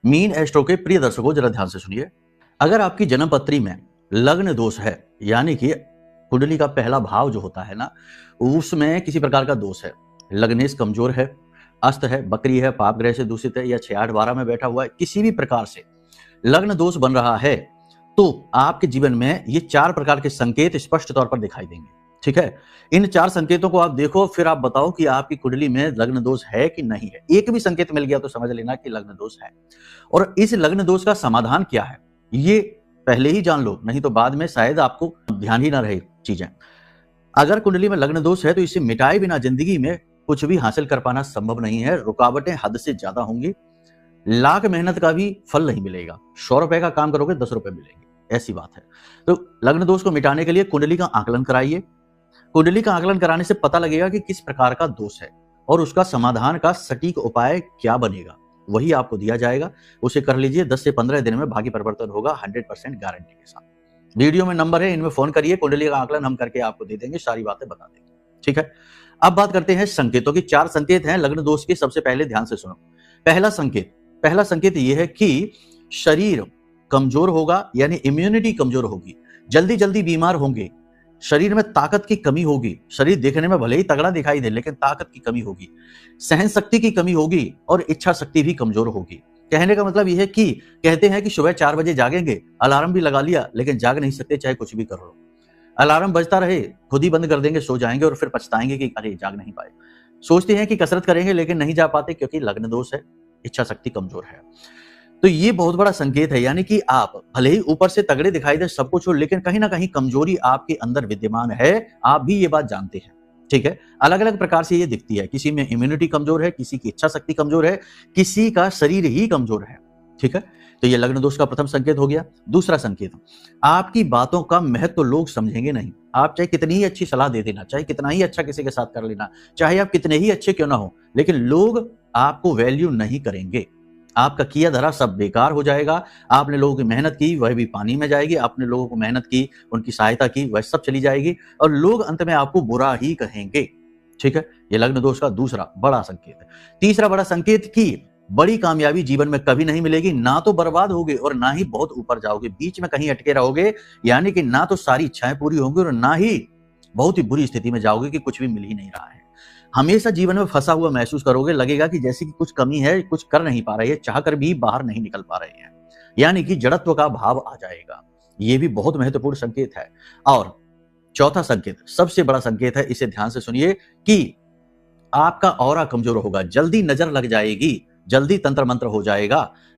Mean astro के प्रिय दर्शकों, जरा ध्यान से सुनिए। अगर आपकी जन्म पत्री में लग्न दोष है, यानी कि कुंडली का पहला भाव जो होता है ना, उसमें किसी प्रकार का दोष है, लग्नेश कमजोर है, अस्त है, बकरी है, पाप ग्रह से दूषित है, या 6 8 12 में बैठा हुआ है, किसी भी प्रकार से लग्न दोष बन रहा है, तो आपके जीवन में ये 4 प्रकार के संकेत स्पष्ट तौर पर दिखाई देंगे। ठीक है, इन 4 संकेतों को आप देखो, फिर आप बताओ कि आपकी कुंडली में लग्न दोष है कि नहीं है। एक भी संकेत मिल गया तो समझ लेना कि लग्न दोष है। और इस लग्न दोष का समाधान क्या है, ये पहले ही जान लो, नहीं तो बाद में शायद आपको ध्यान ही ना रहे चीजें। अगर कुंडली में लग्न दोष है तो इसे मिटाए बिना जिंदगी में कुछ भी हासिल कर पाना संभव नहीं है। रुकावटें हद से ज्यादा होंगी, लाख मेहनत का भी फल नहीं मिलेगा। 100 रुपए का काम करोगे 10 रुपए मिलेंगे, ऐसी बात है। तो लग्न दोष को मिटाने के लिए कुंडली का आकलन कराइए। कुंडली का आकलन कराने से पता लगेगा कि किस प्रकार का दोष है और उसका समाधान का सटीक उपाय क्या बनेगा, वही आपको दिया जाएगा। उसे कर लीजिए, 10 से 15 दिन में भाग्य परिवर्तन होगा 100% गारंटी के साथ। वीडियो में नंबर है, इनमें फोन करिए, कुंडली का आकलन हम करके आपको दे देंगे, सारी बातें बता देंगे। ठीक है, अब बात करते हैं संकेतों की। 4 संकेत हैं लग्न दोष के। सबसे पहले ध्यान से सुनो। पहला संकेत यह है कि शरीर कमजोर होगा, यानी इम्यूनिटी कमजोर होगी, जल्दी जल्दी बीमार होंगे, शरीर में ताकत की कमी होगी। शरीर देखने में भले ही तगड़ा दिखाई दे, लेकिन ताकत की कमी होगी, सहन शक्ति की कमी होगी और इच्छा शक्ति भी कमजोर होगी। कहने का मतलब यह है कि कहते हैं कि सुबह 4 बजे जागेंगे, अलार्म भी लगा लिया, लेकिन जाग नहीं सकते, चाहे कुछ भी कर लो। अलार्म बजता रहे, खुद ही बंद कर देंगे, सो जाएंगे और फिर पछताएंगे कि अरे जाग नहीं पाए। सोचते हैं कि कसरत करेंगे, लेकिन नहीं जा पाते क्योंकि लग्न दोष है, इच्छा शक्ति कमजोर है। तो ये बहुत बड़ा संकेत है, यानी कि आप भले ही ऊपर से तगड़े दिखाई दे, सब कुछ हो, लेकिन कहीं ना कहीं कमजोरी आपके अंदर विद्यमान है। आप भी ये बात जानते हैं। ठीक है, अलग अलग प्रकार से ये दिखती है। किसी में इम्यूनिटी कमजोर है, किसी की इच्छा शक्ति कमजोर है, किसी का शरीर ही कमजोर है। ठीक है, तो ये लग्न दोष का प्रथम संकेत हो गया। दूसरा संकेत, आपकी बातों का महत्व लोग समझेंगे नहीं। आप चाहे कितनी ही अच्छी सलाह दे देना, चाहे कितना ही अच्छा किसी के साथ कर लेना, चाहे आप कितने ही अच्छे क्यों ना हो, लेकिन लोग आपको वैल्यू नहीं करेंगे। आपका किया धरा सब बेकार हो जाएगा। आपने लोगों की मेहनत की, वह भी पानी में जाएगी। आपने लोगों को मेहनत की, उनकी सहायता की, वह सब चली जाएगी और लोग अंत में आपको बुरा ही कहेंगे। ठीक है, ये लग्न दोष का दूसरा बड़ा संकेत है। तीसरा बड़ा संकेत कि बड़ी कामयाबी जीवन में कभी नहीं मिलेगी। ना तो बर्बाद होगे और ना ही बहुत ऊपर जाओगे, बीच में कहीं अटके रहोगे, यानी कि ना तो सारी इच्छाएं पूरी होंगी और ना ही बहुत ही बुरी स्थिति में जाओगे कि कुछ भी मिल ही नहीं रहा है। हमेशा जीवन में फंसा हुआ महसूस करोगे, लगेगा कि जैसे कि कुछ कमी है, कुछ कर नहीं पा रहे हैं, चाहकर भी बाहर नहीं निकल पा रहे हैं, यानी कि जड़त्व का भाव आ जाएगा। यह भी बहुत महत्वपूर्ण संकेत है। और चौथा संकेत सबसे बड़ा संकेत है, इसे ध्यान से सुनिए, कि आपका ऑरा कमजोर होगा, जल्दी नजर लग जाएगी, जल्दी तंत्र मंत्र हो जाएगा,